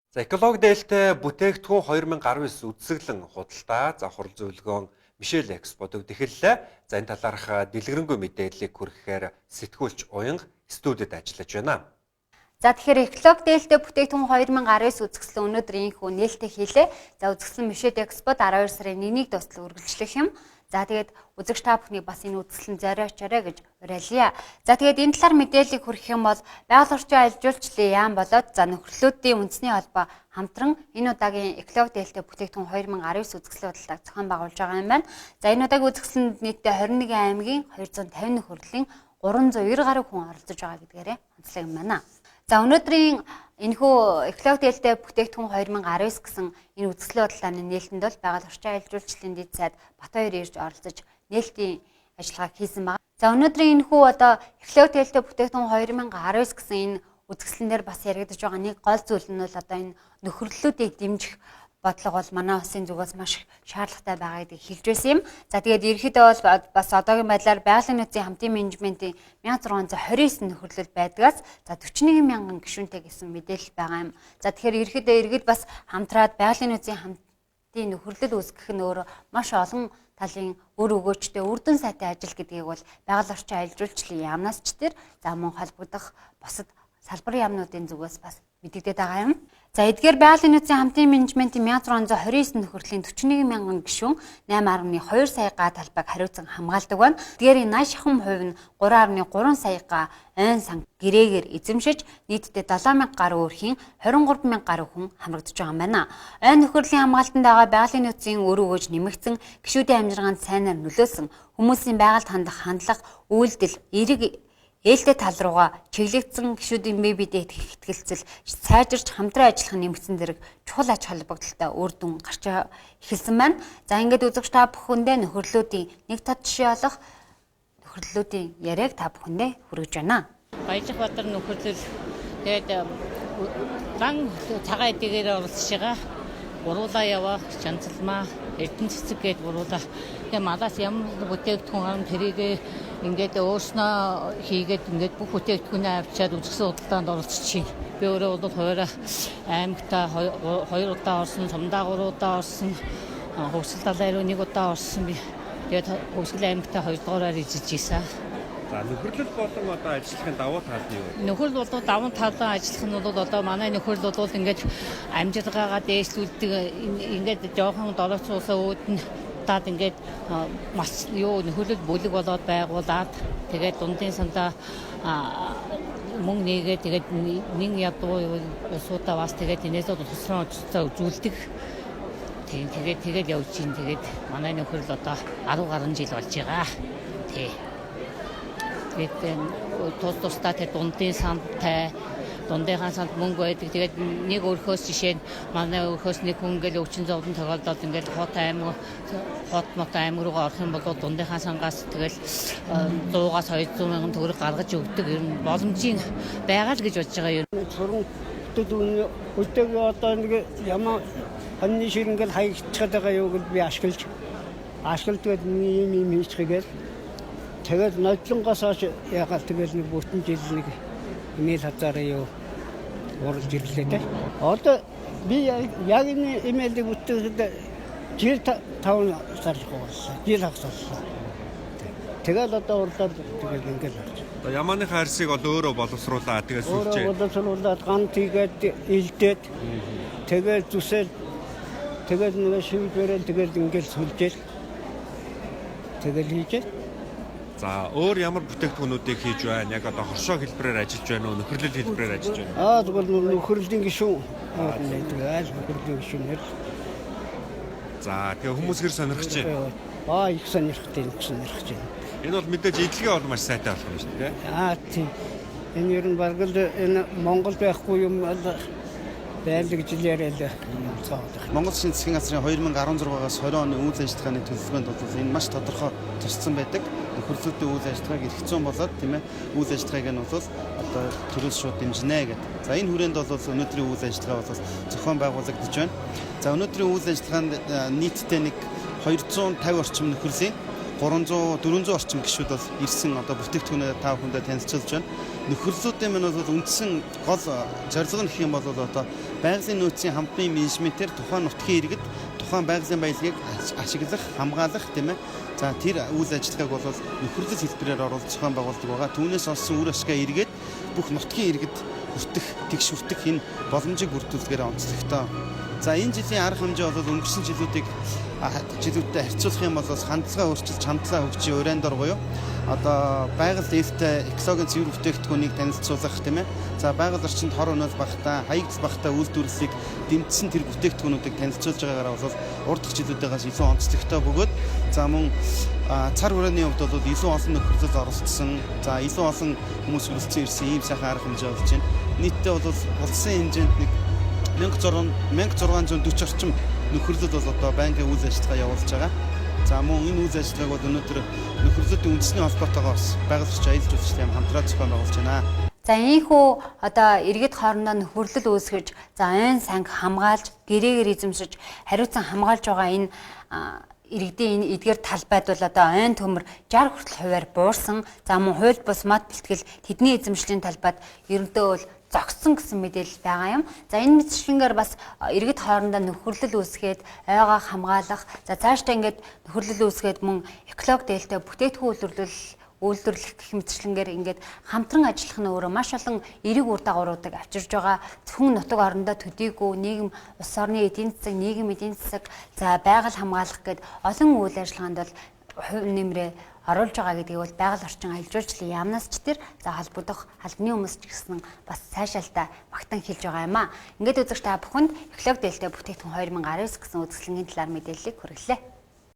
За экологи дээлтэй бүтээгдэхүүн 2019 үзэсгэлэн худалдаа завхрал зөвлөгөөн Мишель Экспо төвд эхэллээ. За энэ талаарх дэлгэрэнгүй мэдээллийг хүргэхээр сэтгүүлч Уянга студид ажиллаж байна. За тэгэхээр экологи дээлтэй бүтээгдэхүүн 2019 үзэсгэлэн өнөөдөр инхүү нээлттэй хийлээ. За үзэсгэлэн Мишель Экспод 12 сарын 1-ний дуустал үргэлжлэх юм. За тэгээд үзэгч та бүхний бас энэ үзэсгэлэн зориочорой гэж уриалъя. За тэгээд энэ талаар мэдээллийг хүргэх юм бол байгаль орчин аялал жуулчлалын яам болоод за нөхөрлөлтийн үндэсний холбоо хамтран энэ удаагийн экологи дээлтэй бүтээгдэхүүн 2019 үзэсгэлэн худалдааг зохион байгуулж байгаа юм байна. За энэ удаагийн үзэсгэлэнд нийтдээ 21 аймгийн 250 нөхөрлөлийн 390 гаруй хүн оролцож байгаа гэдгээрээ онцлог юм байна. За өнөөдрийн энэхүү экологи дээлтэй бүтээгдэхүүн 2019 гэсэн энэ үзэсгэлэн худалдааны нээлтэнд бол байгаль орчин аялал жуулчлалын дэд сайд Батбаяр ирж оролцож нээлтийн ажиллагааг хийсэн байна. За өнөөдрийн энэхүү экологи дээлтэй бүтээгдэхүүн 2019 гэсэн энэ үзэсгэлэн дээр бас яригдж байгаа нэг гол зүйл нь бол энэ нөхөрлөлүүдийг дэмжих бодлого бол манай улсын зүгээс маш шаардлагатай байгаа гэдгийг хэлж байсан юм. За тэгээд ерөнхийдөө бол бас одоогийн байдлаар байгалийн нөөцийн хамтын менежментийн 1629 нөхөрлөл байдгаас за 41 мянган гишүүнтэй гэсэн мэдээлэл байгаа юм. За тэгэхээр ерөнхийдөө иргэд бас хамтраад байгалийн нөөцийн хамтын нөхөрлөл үүсгэх нь өөрөө маш олон талын өр өгөөчтэй үрдэн сайтай ажил гэдгийг бол байгаль орчин аялал жуулчлалын яамнаас ч тэр за мөн холбогдох бусад салбар яамнуудын зүгээс бас мэдэгдээд байгаа юм. За эдгээр байгалийн нөөцийн хамтын менежментийн 1629 нөхөрлийн 41 мянган гишүүн 8.2 сая га талбайг хариуцан хамгаалдаг байна. Эдгээрийн 80 шахам хувь нь 3.3 сая га ойн сан гэрээгээр эзэмшиж нийтдээ 7000 гаруй өрхийн 23000 гаруй хүн хамрагдаж байгаа юм байна. Ойн нөхөрлийн хамгаалтанд байгаа байгалийн нөөцийн өр өгөөж нэмэгдсэн гишүүдийн амжиргаанд сайнаар нөлөөсөн хүмүүсийн байгальд хандах хандлага үйлдэл эерэг ээлтэй тал руугаа чиглэгдсэн гишүүдийн бие биедээ ихтгэлцэл сайжирч хамтран ажиллах нэмэгдсэн зэрэг чухал ач холбогдолтой үр дүн гарч эхэлсэн байна. За ингээд үзэгч та бүхэндээ нөхөрлөлүүдийн нэг тод жишээ олох нөхөрлөлүүдийн яриаг та бүхэндээ хүргэж байна. Баяжбатар нөхөрлөл тэгээд лан цагаан эдгээр оролцож байгаа. Уруулаа яваа, чанцалмаа, эрдэнэ цэцэг гээд уруулаа. Тэгээ малаас ямар бүтээгдэхүүн гарна тэрийг ингээд өөрснөө хийгээд ингээд бүх бүтээгдэхүүнээ авчиад үзэсгэлэн худалдаанд оролцож байна. Би өөрөө бол хоёроо аймагтаа 2 удаа орсон, Сумдаа 3 удаа орсон, Хөвсгөл далайн руу 1 удаа орсон би. Тэгээд Хөвсгөл аймагтаа 2 дугаараар эзэж ийсэн. За нөхөрлөл болон ажиллахын давуу тал нь юу вэ? Нөхөрлөл болон давуу талаа ажиллах нь бол манай нөхөрлөл бол ингээд амжилгаагаа дээшлүүлдэг ингээд жоохон долоочсуусаа үүдэн таад ингээд маш нөхөрлөл бүлэг болоод байгуулад тэгээд дундын сандаа мөнгө нээгээд тэгээд нэг ядуу суудаа бас тэгээд энэс тусраа үзүүлдэг. Тэгээд явж чинь тэгээд манай нөхөрлөл одоо 10 гаруй жил болж байгаа. Тэгээд тусдаа тэр дундын сандтай дундынхаа санд мөнгө байдаг. Тэгээд нэг өрхөөс жишээ нь манай өрхөөс нэг хүн ингээл өвчин зовлон тохиолдоод ингээл хот мот аймаг руугаа орох юм бол дундынхаа сангаас тэгэл 100-аас 200 мянган төгрөг гаргаж өгдөг. Ер нь боломжийн байгаа л гэж бодож байгаа юм. Сургалтад өдөг одоо нэг ямар хоньны шиг ингээл хаягдчихад байгаа юу гэж би ашиглаад юм хийчихгээл тэгээд нодлонгоос ягаад тэгэл нэг бүтэн жил нэг имэйл хазаараа юу уралж ирлээ те. Одоо би яг энэ имэйлийг бүтээхэд жил 5 сар болсон. Жил хагассан. Тэгэл одоо урлаад тэгэл ингээл авч. Одоо ямааны хайрсыг өөрөө боловсруулаад тэгээд сүлжээ. Боловсруулаад гант хийгээд илдээд тэгээд зүсэл тэгээд нэг шивдвэрэл тэгээд ингээл сүлжээл тэгэл хийжээ. За өөр ямар бүтээгдэхүүнүүдийг хийж байна? Яг одоо хоршоо хэлбэрээр ажиллаж байна уу? Нөхөрлөл хэлбэрээр ажиллаж байна уу? Тэгвэл нөхөрлөлийн гишүүн. Нөхөрлөлийн гишүүнээр. За тэгээ хүмүүс хэр сонирхож байна? Их сонирхтой байна. Энэ бол мэдээж эдлэгээ бол маш сайтай болох юм шүү дээ. Тийм. Энэ ер нь баг л энэ Монгол байхгүй юм байлаг гэж яриад Монгол Шинж засгийн газрын 2016-аас 20 оны үйл ажиллагааны төлөвлөгөөнд бол энэ маш тодорхой туссан байдаг. Нөхөрлөлтийн үйл ажиллагааг эрх зүйн болоод тийм ээ үйл ажиллагааг нь бол одоо төрөөс шууд дэмжинэ гэдэг. За энэ хүрээнд бол өнөөдрийн үйл ажиллагаа бол зохион байгуулагдаж байна. За өнөөдрийн үйл ажиллагаанд нийтдээ нэг 250 орчим нөхөрлийн 400 орчим гишүүд бол ирсэн одоо бүтээгдэхүүнээ та бүхэндээ танилцуулж байна. нөхөрлөлтийн маань бол үндсэн гол зорилго нь гэх юм бол одоо байгалийн нөөцийн хамтын менежментээр тухайн нутгийн иргэд тухайн байгалийн баялагийг ашиглах, хамгаалах тийм ээ. За тэр үйл ажиллагааг бол нөхөрлөл хэлбэрээр оруулах зохион байгуулдаг байгаа. Түүнээс олсон үр ашгаа эргээд бүх нутгийн иргэд хүртэх, тэгш хүртэх энэ боломжийг бүрдүүлэхээр онцлогтой. За энэ жилийн арга хэмжээ бол өнгөрсөн жилүүдтэй харьцуулах юм бол хандлага өөрчилж хандлага хөгжиж урайндор буюу одоо байгаль ээлтэй экологийн цэвэр бүтээгдэхүүнийг танилцуулах тийм ээ. За байгаль орчинд хор өнөөл багтаа, хаягдл багтаа үйлдвэрлэлийг дэмжсэн тэр бүтээгдэхүүнүүдийг танилцуулж байгаагаар бол урд дах жилүүдээс илүү онцлогтой бөгөөд за мөн цар хүрээний хувьд бол илүү олон нөхөрлөл оролцсон. За илүү олон хүмүүс хүрэлцэн ирсэн ийм сайхан арга хэмжээ болж байна. Нийтдээ бол улсын хэмжээнд нэг 1640 орчим нөхөрлөл бол одоо байнгын үйл ажиллагаа явуулж байгаа. За мөн энэ үйл ажиллагааг бол өнөөдөр нөхөрлөлтийн үндэсний холбоотойгоо байгаль орчин аялал жуулчлалын хамтраад зохион байгуулж байна. За ийхүү одоо иргэд хоорондоо нөхөрлөл үүсгэж, за ойн санг хамгаалж, гэрээгээр эзэмшиж, хариуцан хамгаалж байгаа энэ иргэдийн энэ эдгээр талбайд бол одоо ойн төмөр 60 хүртэл хувиар буурсан. За мөн хууль бус мод бэлтгэл тэдний эзэмшлийн талбайд ерөнхийдөө бол зогссон гэсэн мэдээлэл байгаа юм. За энэ мэтчлэнгээр бас иргэд хоорондоо нөхөрлөл үүсгээд ойгоо хамгаалах, за цаашдаа ингээд нөхөрлөл үүсгээд мөн эколог дээлтэй бүтээгдэхүүн үйлдвэрлэх гэх мэтчлэнгээр ингээд хамтран ажиллах нь өөрөө маш олон эерэг үр дагавруудыг авчирж байгаа. Зөвхөн нутаг орондоо төдийгүй нийгэм, улс орны эдийн засаг, нийгэм эдийн засаг, за байгаль хамгаалах гэд олон үйл ажиллагаанд бол хувь нэмрээ оруулж байгаа гэдгийг бол байгаль орчин аялал жуулчлалын яамнаас ч тэр за холбогдох албаны хүмүүс ч гэсэн бас сайшаалтаа магтан хэлж байгаа юм а. Ингээд үзэгч та бүхэнд эколог дээлтэй бүтээгдэхүүн 2019 гэсэн үзэсгэлэнгийн талаар мэдээллийг хүргэлээ.